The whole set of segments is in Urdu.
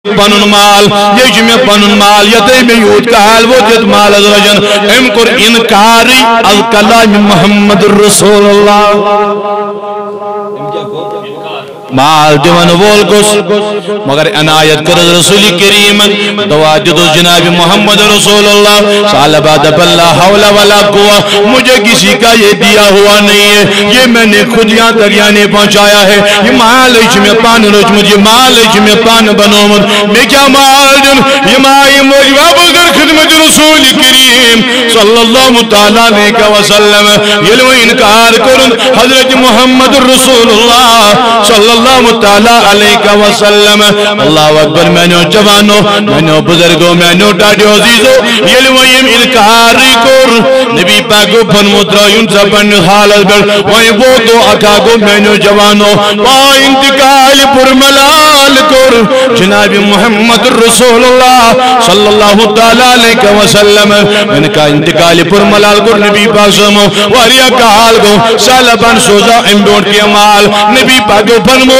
پنن مال یہ میں پنن مال یتے میں یوت کا حال وہ جت مال از وجن ام کر انکاری الکلام محمد رسول اللہ مال دیون وول گوس مگر عنایت کر رسول کریم دعا دو جناب محمد رسول اللہ صالبہ دب اللہ حول ولا قوہ مجھے کسی کا یہ دیا ہوا نہیں ہے یہ میں نے خود یہاں تک یعنی پہنچایا ہے یہ مال اچھ میں پان رچ مجھے مال اچھ میں پان بنومت میں کیا مال جن یہ مائی موجی وابگر خدمت رسول کریم صلی اللہ تعالیٰ علیہ وسلم یہ انکار کرن حضرت محمد رسول اللہ صلی اللہ تعالیٰ علیہ وسلم اللہ اکبر میں نے جوانوں میں نے بزرگوں میں نے ڈاڑیو عزیزوں یہ لوئیم انکاری کر نبی پاکو پن مدرائیون سبن حالت بر وہی وہ دو اکاگو میں نے جوانوں وہ انتقال پر ملال کر جناب محمد رسول اللہ صلی اللہ تعالیٰ علیہ وسلم میں نے کہا انتقال پر ملال کر نبی پاک سمو واریا کحال گو سالبان سوزا امبیوٹ کی مال نبی پاکو پن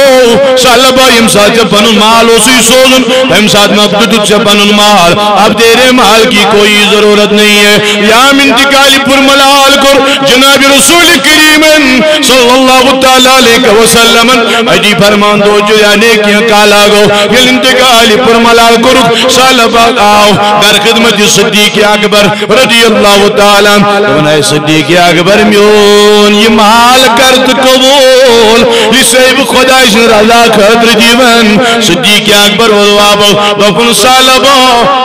سالبہ امساد سے پنن مال اسی سوزن امساد مقدد سے پنن مال اب تیرے مال کی کوئی ضرورت نہیں ہے یا انتقالی پر ملال کر جناب رسول کریم صلی اللہ تعالیٰ علیہ وسلم اجی فرمان دو جو یعنی کیا کالا گو یہ انتقالی پر ملال کر سالبہ آؤ در خدمت صدیق اکبر رضی اللہ تعالیٰ انہیں صدیق اکبر میون یہ مال کرد قبول یہ سیب خدا رضا خدر جیون صدیق اکبر والوابو دفن سالبو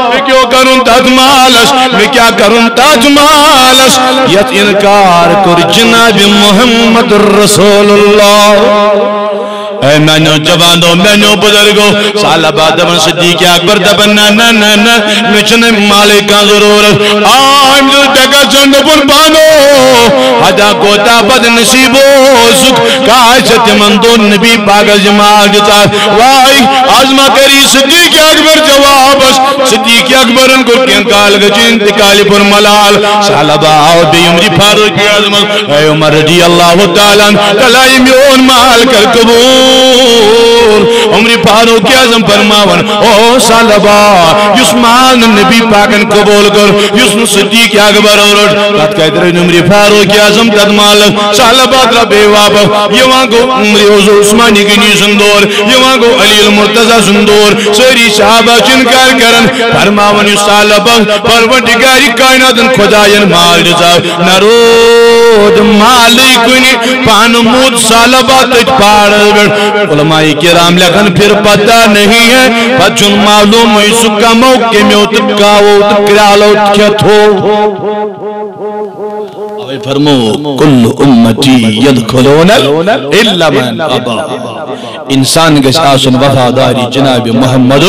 میں کیوں کروں تاج مالس میں کیا کروں تاج مالس یت انکار کر جناب محمد رسول اللہ اے میں نے جوانوں میں نے بزرگوں سالبہ دبن صدیق اکبر دبن نا میں چنے مالکہ ضرورت آئیم جو ڈگا چند پر بانو حدا کوتا بد نصیبو سکھ کاشت مندو نبی پاک جماع جتا وائی آزمہ کری صدیق اکبر جوابس صدیق اکبر ان کو کین کال گجی انتقالی پر ملال سالبہ آؤ بی عمری فاروقی عظمت اے عمر رضی اللہ تعالیٰ تلائی میون مال کر قبول عمری فاروق اعظم فرماون او سالبہ یس مال نبی پاکن قبول کر یس صدیق اکبر اور بات کہتے رہے عمری فاروق اعظم تد مال سالبہ در بے واب یہاں کو عمری حضور عثمانی گنی سندور یہاں کو علی المرتضی سندور سری صحابہ چنکار کرن فرماون یس سالبہ پروردگاری کائنات خدایان مال جزا نرود مالی کنی پانمود سالبہ تج پاڑ علماء کرام لکھن پھر پتہ نہیں ہے بچن معلوم ہوئی سکا موقع میں اتکاو اتکرالو اتکتو فرمو کل امتی یدخلون الا من ابا انسان کے ساسن وفاداری جناب محمد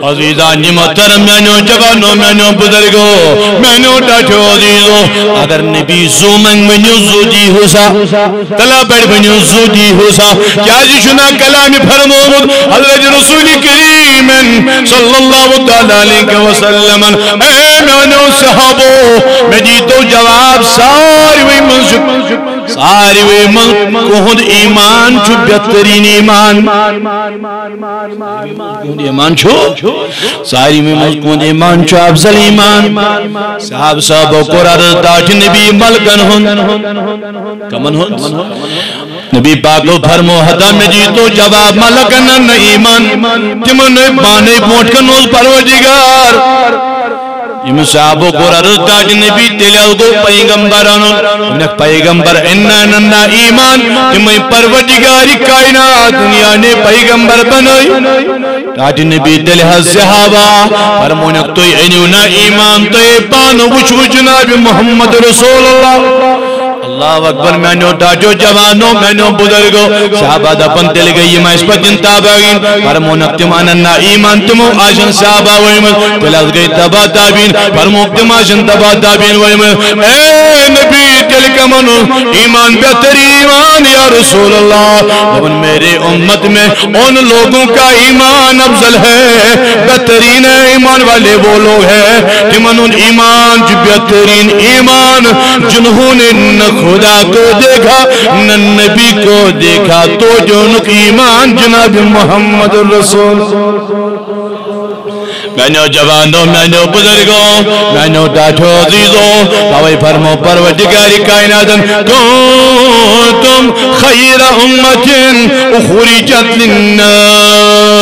عزیزانی محترم میں نے جوانوں میں نے بزرگوں میں نے ڈاٹھو عزیزوں اگر نبی زومنگ منیو زودی ہوسا تلا بیڑ منیو زودی ہوسا کیا جی شنا کلامی فرمود حضرت رسول کریم صلی اللہ تعالیٰ علیہ وسلم اے میں نے صحابو میں جی تو جواب ساری وی منشک ساری وی منشک کہد ایمان چھو بہترین ایمان کہد ایمان چھو ساری وی منشک کہد ایمان چھو افضل ایمان صحاب صحابو قرار تاج نبی ملکن ہن کمن ہن نبی پاکو فرمو حدا میں جی تو جواب ملکن ایمان تمن بانے پوٹ کنوز پروردگار یم صحابو قرار تاج نبی تلیل گو پیغمبرانو انک پیغمبر اننا ایمان تمہیں پروردگاری کائنات دنیا نے پیغمبر بنائی تاج نبی تلیل صحابہ فرمونک توی اینیونا ایمان توی پانو وچ جناب محمد رسول اللہ اللہ اکبر میں نے ڈاٹو جوانوں میں نے بزرگوں صحابہ دا پن تل گئی میں اس پر جن تابعین فرمونک تماننا ایمان تمو آشن صحابہ ویمت تلال گئی تبا تابین فرمونک تم آشن تبا تابین ویمت اے نبی یل کمن ایمان بہترین ایمان یا رسول اللہ میرے امت میں ان لوگوں کا ایمان افضل ہے بہترین ایمان والے وہ لوگ ہیں جنہوں نے ایمان جو بہترین ایمان جنہوں نے نہ خدا کو دیکھا نہ نبی کو دیکھا تو جو ان کی ایمان جناب محمد رسول میں نے جوانوں میں نے بزرگوں میں نے ڈاٹھو عزیزوں تاوی فرمو پروردگاری کائنات کنتم خیر امت اخرجت للناس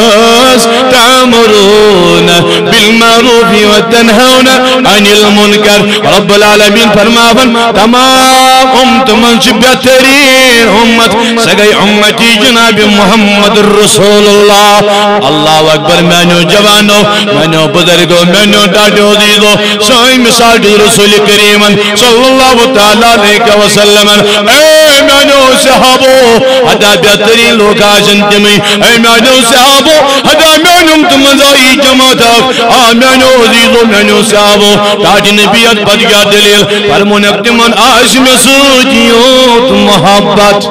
تعمرون بالمعروف وتنہون عن المنکر رب العالمین فرماون تمام امت منش بہترین امت سگئی امتی جناب محمد رسول اللہ اکبر میں نے جوانوں میں نے بزرگوں میں نے ڈاٹھو عزیزوں سوئی مثال رسول کریم صلی اللہ تعالیٰ علیہ وسلم اے میں نے صحابو حدا بہترین لوگ آجن تمہیں اے میں نے صحابو حدا میں نے تمہزائی جماعت میں نے عزیزوں میں نے صحابو تاج نبیت بد گیا دلیل فرمون اکتمن آج میں سوچیوں تم محبت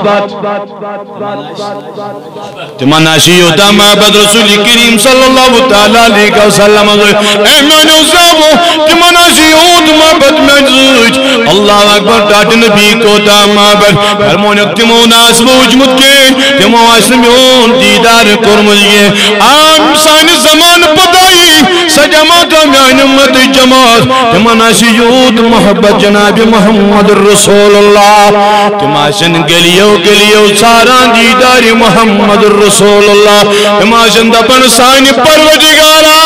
تمہن آشیو تا محبت رسول کریم صلی اللہ تعالیٰ علیہ وسلم اے میں نے صحابو تمہن آشیو تا محبت میں زوج اللہ اکبر تاج نبی کو تا محبت فرمون اکتمون آس موجمد کے تمہن آسمیون دیدار کرمجھے آم سانی زمان پتائی سجمات میں امت جماعت تمہن آشیو تا محبت جناب محمد رسول اللہ تمہن گلیو ساران دیدار محمد رسول اللہ تمہن دپن سانی پروردگارا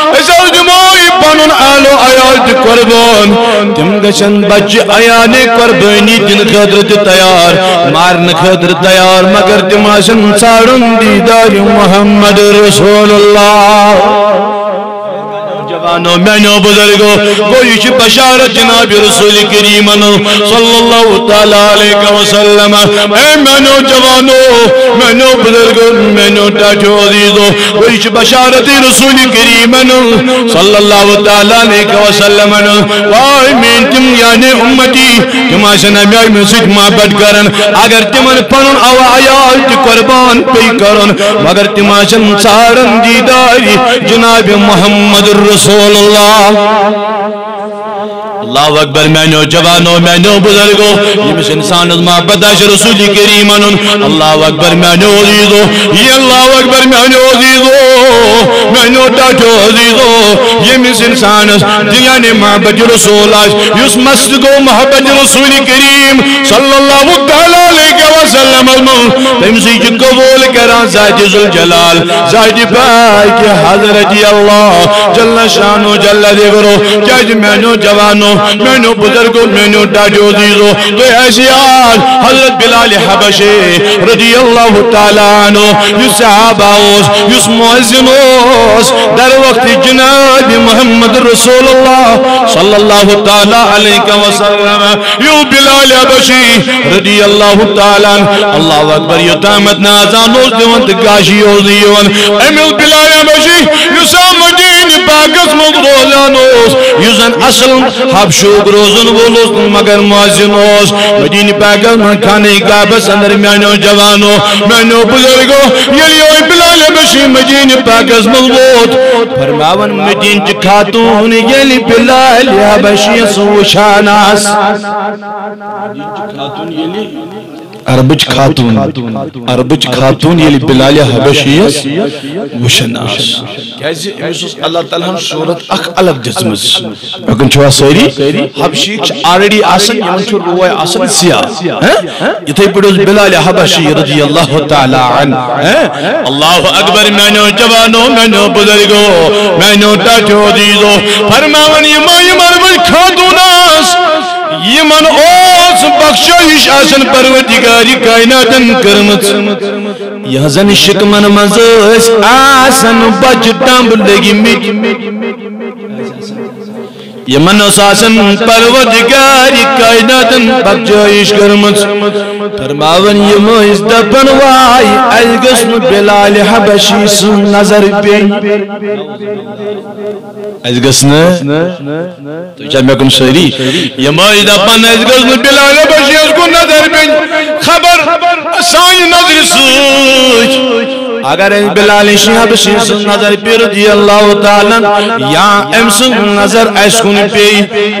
ایسا جمعی پانون آلو آیات قربان تم گشن بچ آیانے قربانی دن خدرت تیار مارن خدرت تیار مگر تماشن سارن دیدار محمد رسول اللہ جوانوں میں نے بزرگوں کوئی چھ بشارت جناب رسول کریم صلی اللہ تعالیٰ علیہ وسلم اے میں نے جوانوں میں نے بزرگوں میں نے ڈاٹھو عزیزوں کوئی چھ بشارت رسول کریم صلی اللہ تعالیٰ علیہ وسلم وائی میں تم یعنی امتی تماشن امیائی میں سکھ محبت کرن اگر تمن پنن او آیات قربان پی کرن مگر تماشن سارن دیداری جناب محمد رسول اللہ اللہ اکبر میں نے جوانوں میں نے بزرگوں یہ مس انسان محبت ہے رسول کریم اللہ اکبر میں نے عزیزوں یہ اللہ اکبر میں نے عزیزوں میں نے ڈاٹھو عزیزوں یہ مس انسان دیانے محبت رسول یس مسجد کو محبت رسول کریم صلی اللہ تعالیٰ علیہ وسلم تمسی کی قبول کران ذات ذوالجلال ذات پاک حضرت اللہ جل شانو جل ذکرو جج میں نے جوانوں میں نے بزرگوں میں نے ڈاٹھو عزیزوں تو ایسی آج حضرت بلال حبشی رضی اللہ تعالیٰ عنہ یس صحابہ یس معزن در وقت جناب محمد رسول اللہ صلی اللہ تعالیٰ علیہ وسلم یو بلال حبشی رضی اللہ تعالیٰ اللہ اکبر یتامت نازانوز دیوانت گاشی اوزیون امیل بلال حبشی یسا مدین پاکس مدروزانوز یزن اصل حبشوک روزن بولوز مگر معزن اوز مدین پاکس من کھانے کعبس اندر میانو جوانو میانو بزرگو یلیوی بلال حبشی مدین پاکس ملبوت فرماون مدین چی خاتون یلی بلال حبشی سوشاناس مدین چی خاتون یلی عربچ خاتون یلی بلال حبشیس وشناس کیازِ امس اللہ تعالیٰ صورت اخ الگ جسمس لیکن چھوا سیری حبشیک آریڈی آسن یمن چھو روائے آسن سیاہ یتھے پڑوز بلال حبشی رضی اللہ تعالیٰ عنہ اللہ اکبر میں نے جوانوں میں نے بزرگوں میں نے ڈاٹھو عزیزوں فرماون یمن عربچ خاتوناس یمن اوس بخشش آسن پروردگاری کائناتن کرمت یہ زن شکمن مزس آسن بچ ٹمب لگی مٹ یمن اساسن پروردگار کائناتن بخشائش کرمت فرماون یم اس دپن وائی اس گسن بلال حبشی سن نظر پی اس گسن تو چا میں کن سری یم اس دپن اس گسن بلال حبشی اس کو نظر پی خبر سانی نظر سوچ اگر بلال حبشی سن نظر پی رضی اللہ تعالی یا ام سن نظر اس کن پی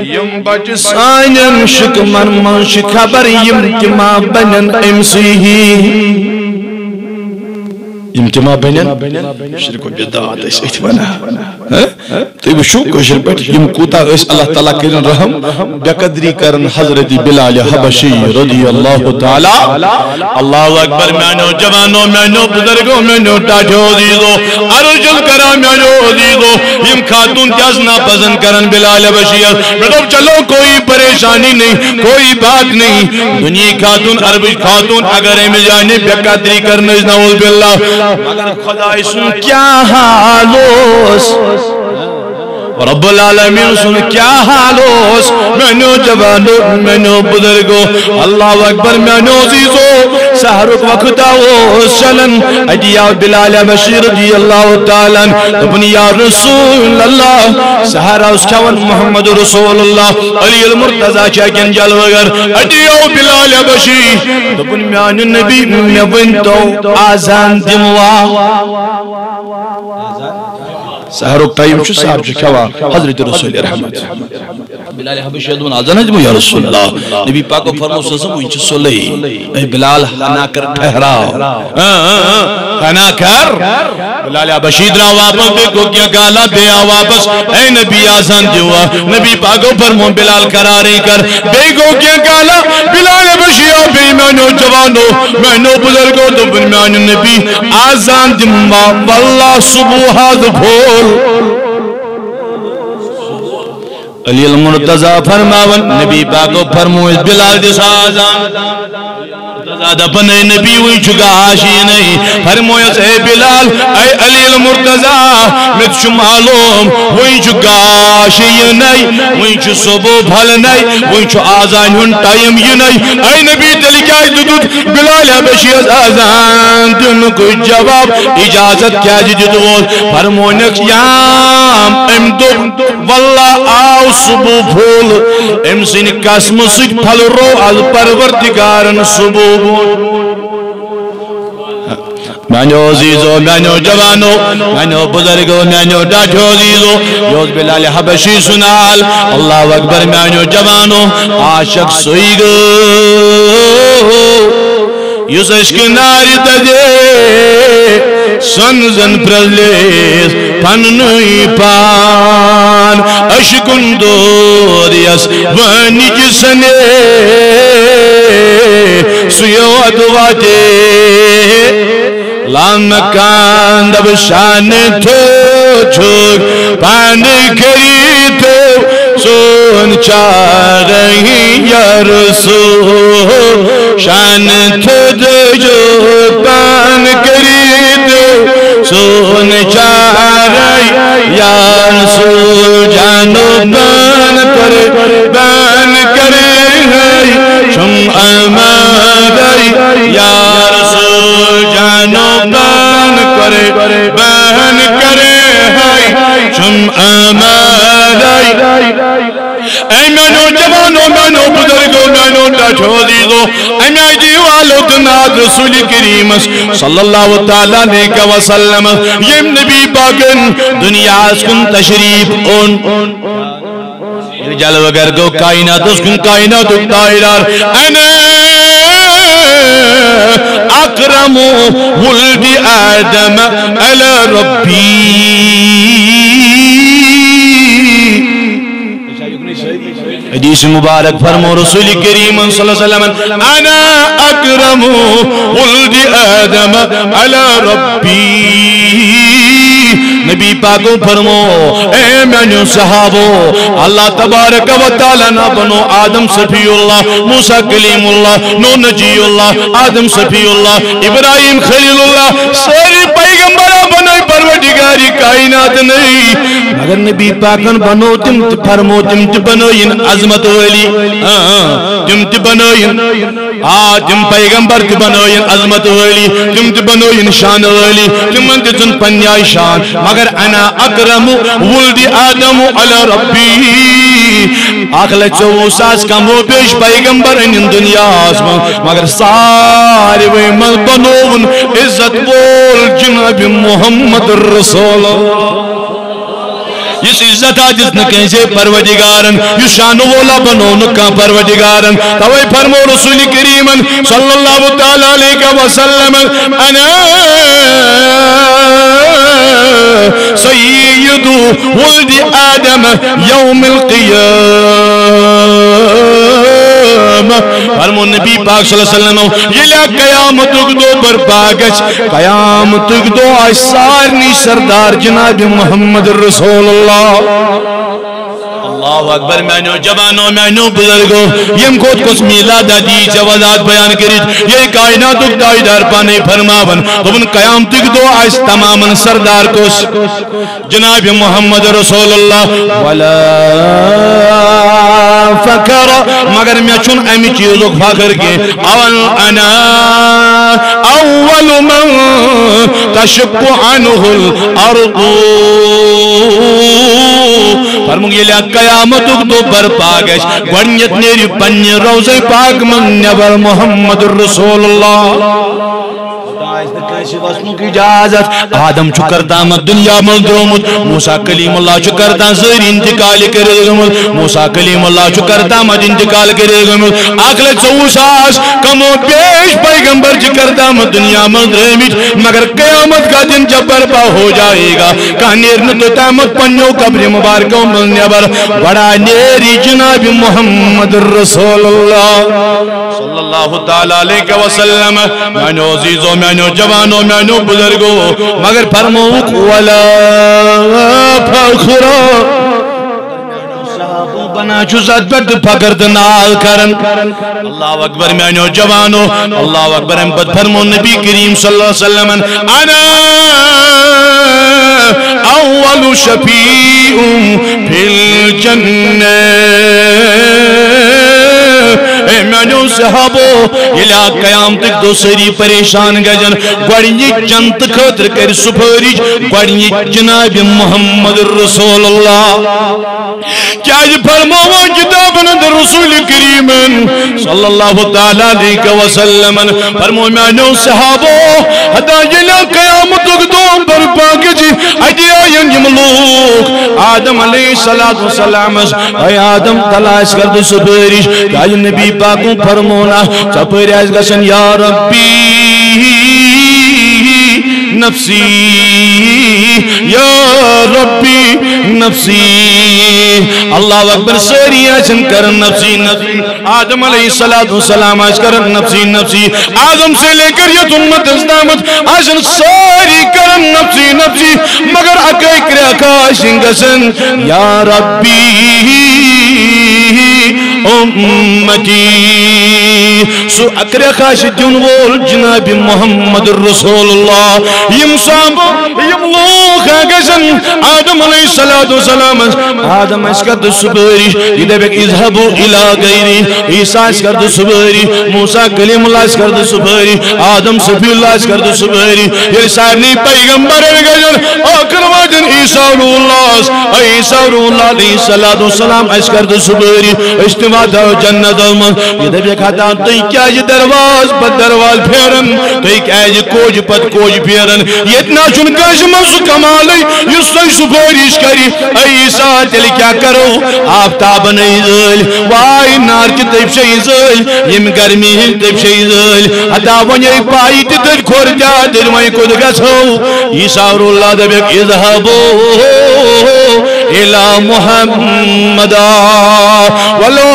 یم بچ سانن شکمن من خبر یم تما بنن ام سی یم تما بنن شرک و بدعت اس اتمنا تو وشو کوشر پٹ یم کوتا اس اللہ تعالی کرن رحم بقدری کرن حضرت بلال حبشی رضی اللہ تعالی اللہ اکبر مانو جوانو مانو بزرگو مانو ٹاٹھو دیدو ارجل کرا مانو دیدو یم خاتون تیازنا پسند کرن بلال حبشی مطلب چلو کوئی پریشانی نہیں کوئی بات نہیں دنیا خاتون عربی خاتون اگر امی جانے بقدری کرن نعوذ باللہ مگر خدا سن کیا حالوس رب العالمین سن کیا حالوس مینو جوانو مینو بزرگو اللہ اکبر مینو عزیزو سحرک وقت آوس چلن ادیا بلال حبشی رضی اللہ تعالیٰ دبن یا رسول اللہ سحر اس کون محمد رسول اللہ علی المرتضی چاکن جل وگر ادیا بلال حبشی دبن میان نبی میں ونتو آزان دموا سحرک ٹائم چھو صاحب جو کھوا حضرت رسول رحمت بلال حبشی دون آزان دمو یا رسول اللہ نبی پاک و فرمو سسم وہ انچہ سلی اے بلال حنا کر ٹھہراؤ حنا کر بلال حبشی درا واپس دیکھو کیا گالا بیا واپس اے نبی آزان دیوا نبی پاک و فرمو بلال قراری کر دیکھو کیا گالا بلال حبشی بے مینو جوانو مینو بزرگو دبن میان نبی آزان دموا واللہ صبحات بھول علی المرتضی فرماون نبی پاکو فرموز بلال دس آزان مرتضی دپن اے نبی وی چکا آشی نہیں فرموز اے بلال اے علی المرتضی مت چو معلوم وی چکا آشی نہیں وی چو صبح بھل نہیں وی چو آزان ہن ٹائم یہ نہیں اے نبی تلکائی دودھ بلال حبشی آزان دن کو جواب اجازت کیا جدود فرمونک یام امدو واللہ آو صبح پھول ام سن قسم سج پھل رو از پروردگارن صبح مانو عزیزو مانو جوانو مانو بزرگو مانو ڈاٹھو عزیزو یوز بلال حبشی سنال اللہ اکبر مانو جوانو عاشق سوئی گو یوز عشق ناری تجے سنزن پرلیس پننوی پان عشقن دوریس وانی جسنے سیو ادواتے لامکان دب شان تو چھوک پان کری تو سون چارہی یا رسول شان تو جو پان کری تو سون چارہی یا رسول جانو بان کرے شم امادائی یا رسول جانو بان کرے شم امادائی اے مینو جوانو مینو بزرگو مینو ڈاٹھو دیدو اے میں دیوالو دنات رسول کریم صلی اللہ تعالیٰ علیہ وسلم یم نبی پاکن دنیا اس کن تشریف ان جلو گر گو کائنات اس کن کائنات دائرار انا اکرم ولد آدم علی ربی حدیث مبارک فرمو رسول کریم صلی اللہ علیہ وسلم انا اکرم ولد آدم علی ربی نبی پاکو فرمو اے مینو صحابو اللہ تبارک و تعالیٰ نہ بنو آدم صفی اللہ موسیٰ کلیم اللہ نو نجی اللہ آدم صفی اللہ ابراہیم خلیل اللہ ساری پیغمبرہ بنو بنائی پروردگاری کائنات نہیں مگر نبی پاکن بنو تم فرمو تم بنوین عظمت والی تم بنوین تم پیغمبر بنوین عظمت والی تم بنوین شان والی تم دن پنیائی شان مگر انا اکرم ولد آدم علی ربی اخلا 24,000 کمو پیش پیغمبر ان دنیا مگر سارے من بنون عزت بول جناب محمد رسول اس عزت آجز نکیں سے پروردگارن یہ شان وولا بنو نکا پروردگارن توئی فرمو رسول کریم صلی اللہ تعالی علیہ وسلم انا سید ولد آدم یوم القیام فرمو نبی پاک صلی اللہ علیہ وسلم یہ لیا قیامت دو برپاگش قیامت دو آئیسارنی سردار جناب محمد رسول اللہ اکبر مینو جوانو مینو بزرگو یم خود کس میلاد دی جوازات بیان کرید یہ کائنات دائیدار پانے فرماون ومن قیامت دو آئیس تماما سردار کس جناب محمد رسول اللہ ولا فکر مگر میں چون امی چیزوں فاکر کے انا اول من تشق عنہ الارض فرمو یہ لیا قیامت دو برپاگش گوڑنیت نیری پنی روزے پاک من نبر محمد رسول اللہ اجازت آدم چکر دامت دنیا ملدرومت موسیٰ کلیم اللہ چکر دام زیر انتقال کرگمت موسیٰ کلیم اللہ چکر دامت انتقال کرگمت اقل 24,000 کمو پیش پیغمبر چکر دامت دنیا ملدرومت مگر قیامت کا دن جب برپا ہو جائے گا کہ نیرن تو تامت پنیو قبر مبارکوں ملنے بر بڑا نیری جناب محمد رسول اللہ صلی اللہ تعالیٰ علیہ وسلم مینو عزیزو مینو جوانو مینو بزرگو مگر فرموک ولا فخرا بنا چوزت بد پکرد نال کرن اللہ اکبر مینو جوانو اللہ اکبر بد فرمو نبی کریم صلی اللہ علیہ وسلم انا اول شفیع فی الجنہ اے مینو صحابو الہ قیامت دو سری پریشان گجن گوڑنی جنت خطر کر سپریج گوڑنی جناب محمد رسول اللہ کیا یہ فرماوا کتاب ندر رسول کریم صلی اللہ تعالی علیہ وسلم فرمو مینو صحابو حتی الہ قیامت دو برپا گجی ایدیا ینملوک آدم علیہ السلام اے آدم تلاش کرد سپریج کیا یہ نبی پاکوں فرمونا چپر ایس گشن یا ربی نفسی یا ربی نفسی اللہ اکبر ساری آجن کرن نفسی نفسی آدم علیہ السلام آج کرن نفسی نفسی آدم سے لے کر یہ امت ازدامت آجن ساری کرن نفسی نفسی مگر اکائی کرکاشن گشن یا ربی امتی سو اکر خاش جنوول جناب محمد رسول اللہ یم صاحب یم لوگ گشن آدم علیہ السلام آدم اسکرد سبری یہ بیک اذهبو الى غیری عیسیٰ اسکرد سبری موسیٰ کلیم اللہ اسکرد سبری آدم صفی اللہ اسکرد سبری یہ سارنی پیغمبر گشن آکر واجن عیسیٰ اللہ عیسیٰ اللہ علیہ السلام اسکرد سبری اجتماع دو جنت المن یہ بیک حتا تھی کیا یہ درواز پت درواز پھیرن تھی کیا یہ کوج پت کوج پھیرن یہ اتنا چنکاش منسو کمالی یہ سی سفوریش کری عیسیٰ تیل کیا کرو آفتاب نہیں زل وائی نار کی تیب شئی زل یم گرمی ہی تیب شئی زل حتا ونی پائی تی تر کھور جا دل میں کود گسو عیسیٰ اللہ دبیک اذهبو الى محمد ولو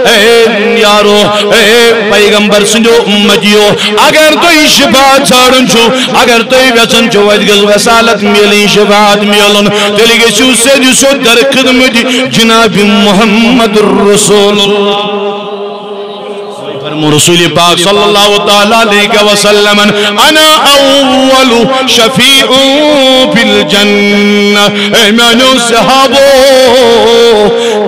اے یارو اے پیغمبر سنجو امتیو اگر توی شفاعت سارن چھو اگر توی ویسن چھو ویدگز وسالت میلین شفاعت میلن تلگی سو سیدی سو در خدمت جناب محمد رسول اللہ رسول پاک صلی اللہ تعالیٰ علیہ وسلم انا اول شفیع فی الجنہ اے میانو صحابو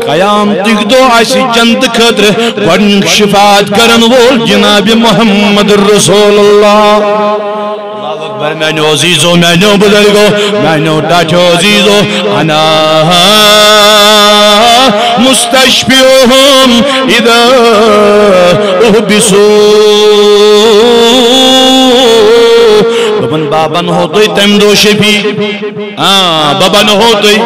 قیام تک دو آسی جنت خطر ون شفاعت کرن وول جناب محمد رسول اللہ میانو عزیزو میانو بزرگو میانو ٹاچو عزیزو انا مستشفیهم اذا احبسو بابن بابن ہوتوی تم دو شفی بابن ہوتوی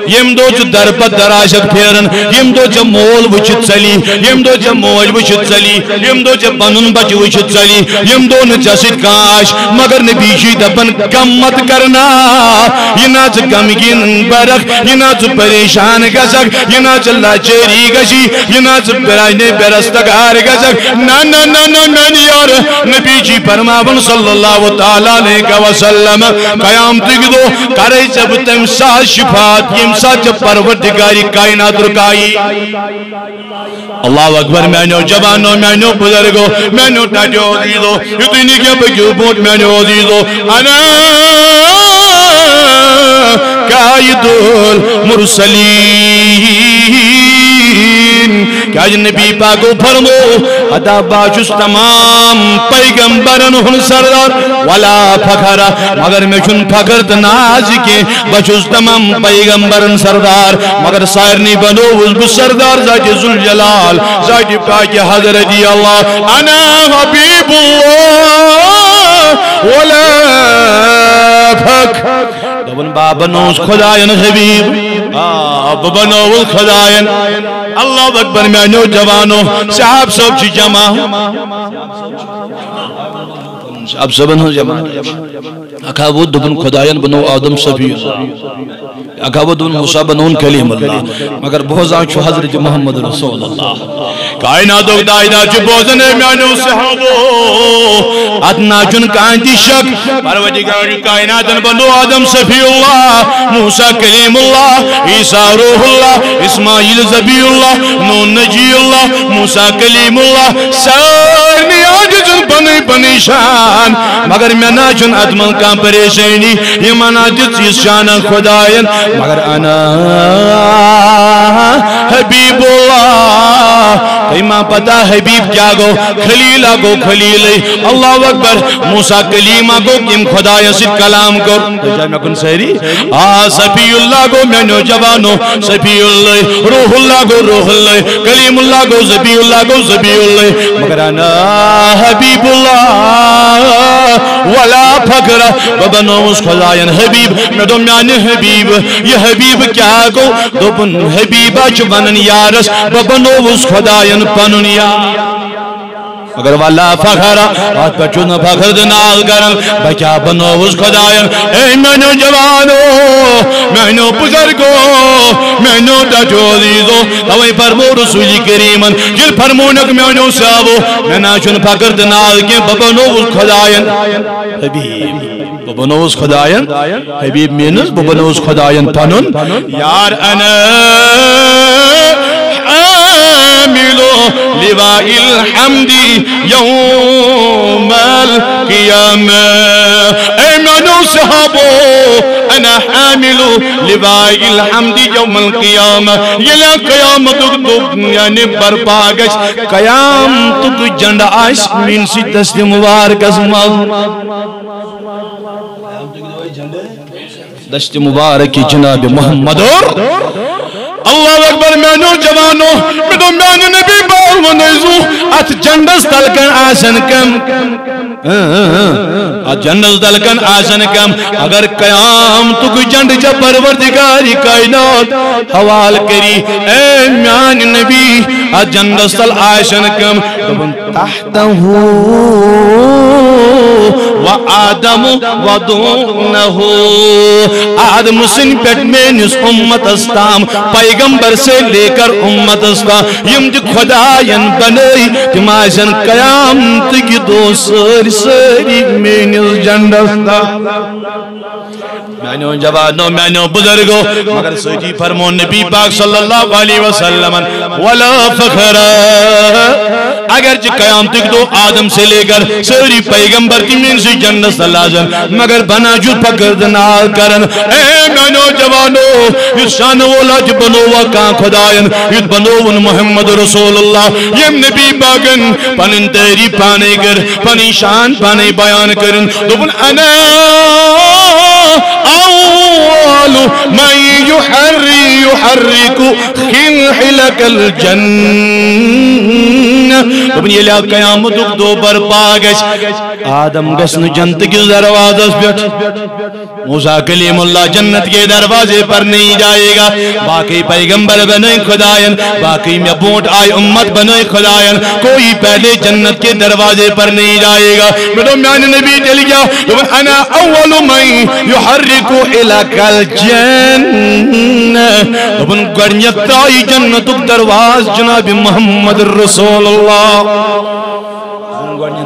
یم دو چو در پت در آشد پھیرن یم دو چو مول وچت چلی یم دو چو موج وچت چلی یم دو چو بنن بچ وچت چلی یم دو نچسد کاش مگر نبیشی دبن کم مت کرنا یہ نا چو گمگین برخ یہ نا چو پریشان گسک یہ نا چو لاچری گشی یہ نا چو برائنے برستگار گسک نا نا نا نا میں یار نبیشی فرماون صلی اللہ تعالیٰ علیہ وسلم قیام تک دو کرے جب تم ساتھ شفاعت یم ساتھ پروردگاری کائنات رکائی اللہ اکبر مینو جوانو مینو بزرگو مینو ٹاٹو عزیزو اتنی کیا بکیو بوٹ مینو عزیزو انا قائد المرسلین کیا نبی پاکو فرمو ادا باچس تمام پیغمبرن ہن سردار ولا فخر مگر میں چن فخر تناز کے بچس تمام پیغمبرن سردار مگر سائرنی بنو اس سردار ذات ذوالجلال ذات پاک حضرت اللہ انا حبیب اللہ ولا فخر دبن بابا نوز خدایان حبیب بابا نوز خدایان اللہ اکبر میں نوجوانوں صاحب سب چی جمع اب سبن ہو جمع اکھاو دبن خدایان بنو آدم صفی اکھاو دبن موسیٰ بنون کلیم اللہ مگر بہزان چھو حضرت محمد رسول اللہ کائنات اگدائدہ چھو بہزنے میانو صحابو اتنا چن کانتی شک پروردگار کائنات بنو آدم صفی اللہ موسیٰ کلیم اللہ عیسیٰ روح اللہ اسماعیل زبی اللہ نون نجی اللہ موسیٰ کلیم اللہ سارنی آجزن بنی شان مگر میں نا چن اتمن کا پریشانی یہ منا جس شان خدایان مگر انا حبیب اللہ کئیما پتا حبیب کیا گو خلیلہ گو خلیلی اللہ اکبر موسیٰ کلیمہ گو کم خدایان سے کلام کر جائے میں کن سہری صفی اللہ گو میں نوجوانو صفی اللہ روح اللہ گو روح اللہ کلیم اللہ گو زبی اللہ گو زبی اللہ مگر انا حبیب اللہ ولا فقر ببنوز خدایان حبیب میں دو میان حبیب یہ حبیب کیا گو دوبن حبیبہ چوانن یارس ببنوز خدایان پنن یار اگر والا فخر آت پر چون فخر دنال کرن بچا بنوز خدایان اے مینو جوانو مینو بزرگو مینو ڈاچو عزیزو توئی فرمو رسول کریمن جل فرمونک مینو سیابو مینا چون فخر دنال کے ببنوز خدایان حبیب ببنوز خدایان حبیب مینز ببنوز خدایان پنن یار انا حاملو لواء الحمد يوم القيامة امنوا صحابو انا حامل لواء الحمد يوم القيامة يلا قيامتك يعني برپاگش قيامتك جنڈ آش من سی دست مبارک اسمال دست مبارک جناب محمد اور اللہ اکبر مینو جوانو میدو میان نبی بار ونیزو ات جنڈس تلکن آسن کم ات جنڈس تلکن آسن کم اگر قیام تو کوئی جنڈ جا پروردگاری کائنات حوال کری اے میان نبی ات جنڈس تل آسن کم تحتہو وآدم ودونہو آدم سن پیٹ میں نس امت استام پیغمبر سے لے کر امت استام یم جو خدایان بنائی تم آسن قیامت کی دو سری سری میں نس جنڈ استام مینو جوانو مینو بزرگو مگر سجی فرمو نبی پاک صلی اللہ علیہ وسلم ولا فخر اگرچہ قیامتک دو آدم سے لے کر ساری پیغمبر تمہیں سے جنت سے لازم مگر بنا جو پکرد نہ کرن اے مینو جوانو اس شان والا جو بنو وکان خدایان یہ بنو محمد رسول اللہ یم نبی باغن پنن تیری پانے گر پنی شان پانے بیان کرن دوبن انا اول من يحرك خلحلك الجنة دوبن یہ لیا قیامت دو برپا گش آدم گسن جنت کی دروازہ بیٹھ موسیٰ کلیم اللہ جنت کے دروازے پر نہیں جائے گا باقی پیغمبر بنے خدایان باقی میں بونٹ آئی امت بنے خدایان کوئی پہلے جنت کے دروازے پر نہیں جائے گا میرے میان نبی چل گیا انا اول من يحرك الى الجنة ابن گرنیت آئی جنت درواز جناب محمد رسول اللہ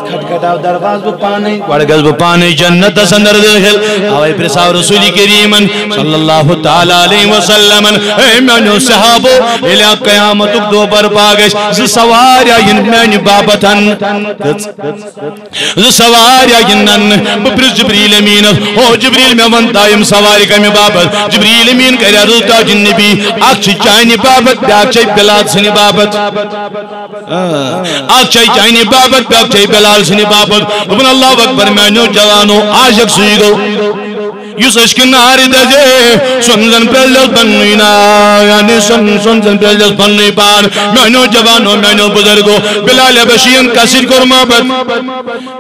کھٹکھٹاو درواز بپانے وڑگز بپانے جنت سندر دخل آوائی پرساو رسولی کریمن صلی اللہ تعالیٰ علیہ وسلم اے مینو صحابو الہ قیامتک دو برپاگش ز سواریا ین مین بابتن ز سواریا ینن بپرس جبریل امین او جبریل میں ونتائم سواری کمی بابت جبریل امین کہہ رہا روتا جن نبی اکچھ چائنی بابت بیاک چاہی بلاد سنی بابت اکچھ چائنی بابت بیاک چاہی بلال سنی بابت ابن اللہ اکبر مینو جوانو عاشق سویگو یس عشق ناری دجے سنزن پرلس بنینا یعنی سنزن پرلس بنی پار مینو جوانو مینو بزرگو بلال حبشین کسر کرمابت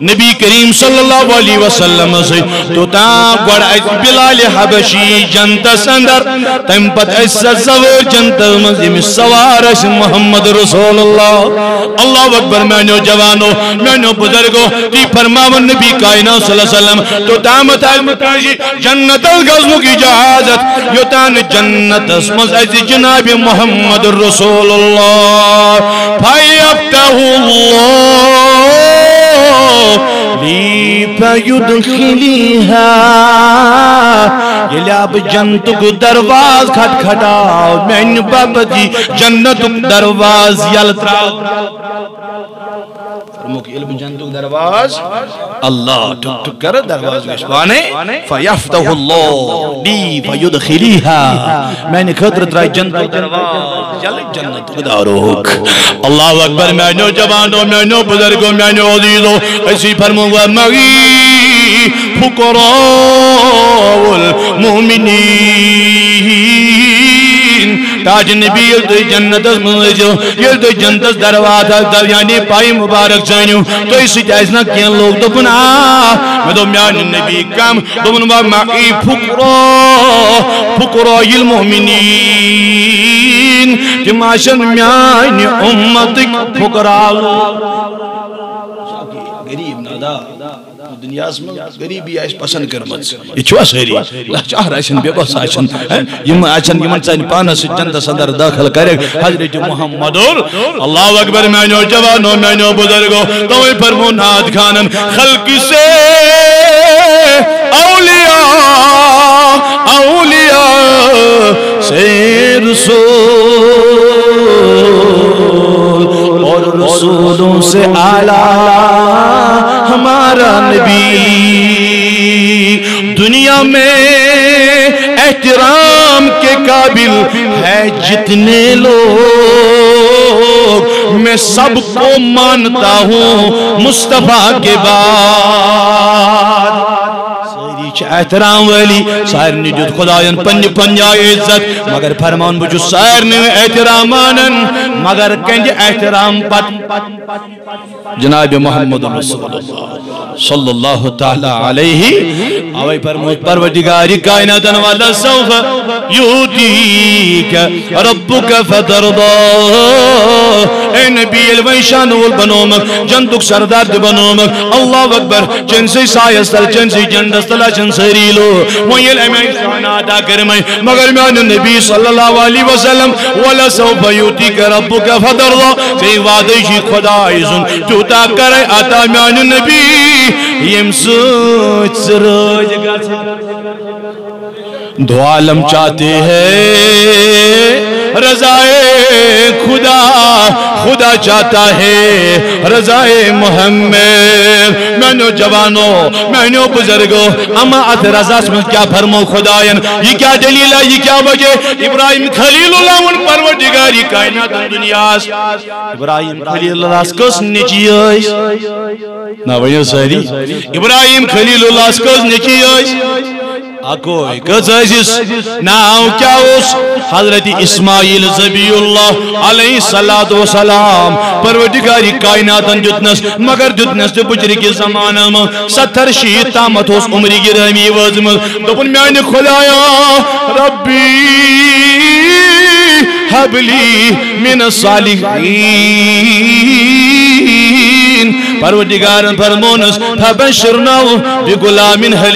نبی کریم صلی اللہ علیہ وسلم سے تو تا گوڑ بلال حبشی جنت سندر تم پت ایسا زور جنت مزیم سوارش محمد رسول اللہ اللہ اکبر مینو جوانو مینو بزرگو تی فرماون نبی کائنات صلی اللہ علیہ وسلم تو تا متاجی جنت الغزم کی جہازت یوتان جنت اسمز ایسی جناب محمد رسول اللہ فیفتہ اللہ لی فیدخلیہا یہ لاب جنت کو درواز کھٹ کھٹاؤ میں بابتی جنت کو درواز یلتراؤ فرموک علم جنتو درواز اللہ ٹک ٹک کر درواز گشوانے فیفتح اللہ لی فیدخلیہا میں نے خطرت رائی جنتو درواز جلک جنت داروک اللہ اکبر میں نو جوانو میں نو بزرگو میں نو عزیزو ایسی فرموک مغی فقراء المؤمنین تاج نبی یلدو جنت منجو یلدو جنت دروازہ در یعنی پائی مبارک جانیو تو اسی جائزنا کیا لوگ تو بنا میں دو میان نبی کام دو منوا معی فقراء المؤمنین جماشن میان امتک فقراء غریب نادا دنیا میں غریبی آئیس پسند کرمت یہ چھوا سہری اللہ چاہ رہا ہے بے بس آئیسن یم آئیسن یمن چاہنی پانا سے جنت صدر داخل کرے حضرت محمد اللہ اکبر مینو جوانو مینو بزرگو توئی فرمونات خانن خلق سے اولیاء سے رسول اور رسولوں سے اعلیٰ ہمارا نبی دنیا میں احترام کے قابل ہے جتنے لوگ میں سب کو مانتا ہوں مصطفیٰ کے بعد احترام والی سائر نے جو خدایان پنج پنجائے عزت مگر فرمان بجو سائر نے احترامانن مگر کنج احترام پت جناب محمد رسول اللہ صلی اللہ تعالی علیہ آوائی پروردگاری کائناتن والا سوف یوتیک ربک فترضا اے نبی الویشان والبنومک جنتک سردار بنومک اللہ اکبر جنسی سایستل جنسی جندستل سریلو ویل امیل شاناتا کرمائی مگر میان نبی صلی اللہ علیہ وسلم وَلَا سَوْفَ يُوتِكَ رَبُّكَ فَدَرْضَ سی وعدشی خدای سن چوتا کرے آتا میان نبی یم سوچ سروج گا دو عالم چاہتے ہیں رضائے خدا خدا چاہتا ہے رضائے محمد میں جوانوں میں بزرگوں اما ات رضا میں کیا فرمو خداین یہ کیا دلیل ہے یہ کیا وجہ ابراہیم خلیل اللہ ان پروردگاری کائنات دنیا ابراہیم خلیل اللہ کس نیچی نا ونیو ساری ابراہیم خلیل اللہ کس نیچی اکوئی کس ناو کیا اس حضرت اسماعیل ذبی اللہ علیہ السلام پروردگاری کائنات جتنس مگر جتنس تو بجری کی زمانہ میں 70 شیط تامت اس عمری کی رحمی وزمت دپن میں خدایا ربی حبلی من الصالحین پروردگار فرمونس فبشرناو بغلام حلیم